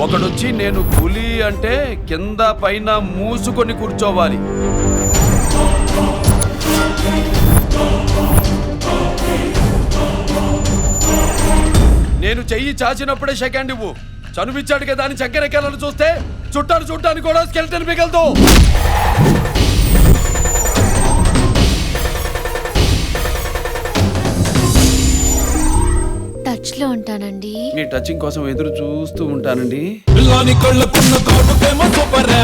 ఒకడొచ్చి నేను పులి అంటే కింద పైన మూసుకొని కూర్చోవాలి. నేను చెయ్యి చాచినప్పుడే సెకండ్ ఇవ్వు. చనువిచ్చాడు కదా అని చక్కెరెక్కాలను చూస్తే చుట్టాను చూడటానికి కూడా స్కెల్టన్ మిగలదు. టచ్ లో ఉంటానండి. మీ టచింగ్ కోసం ఎదురు చూస్తూ ఉంటానండి. పిల్లాని కళ్ళకున్న కాటుకేమో సూపర్,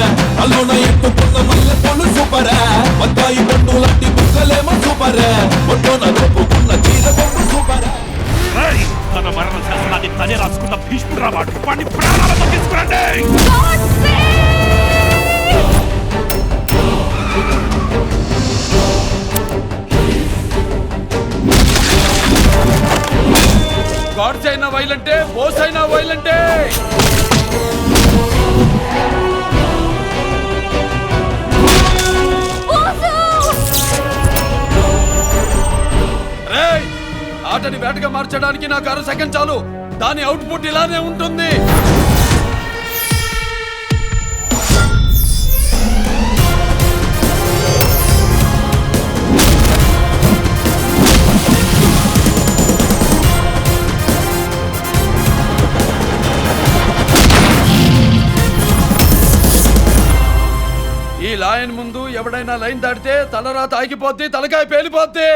అల్లున ఎట్టుకున్న మల్లె పూలు సూపర్, బత్తాయి పండు లాంటి బుక్కలేమో సూపర్, ఒట్టున దొప్పుకున్న చీర బొమ్మ సూపర్. తన మరణ శాసనాన్ని తనే రాసుకున్న భీష్ముడు రావాడు. వాడిని ప్రాణాలతో తీసుకురండి. గాడ్స్ అయినా వైలంటే, బోస్ అయినా వైలంటే. రేయ్, ఆటని వేటగా మార్చడానికి నాకు 6 సెకండ్ చాలు. దాని అవుట్పుట్ ఇలానే ఉంటుంది. ఈ లైన్ ముందు ఎవడైనా లైన్ దాటితే తలరాత ఆగిపోద్ది, తలకాయ పేలిపోద్ది.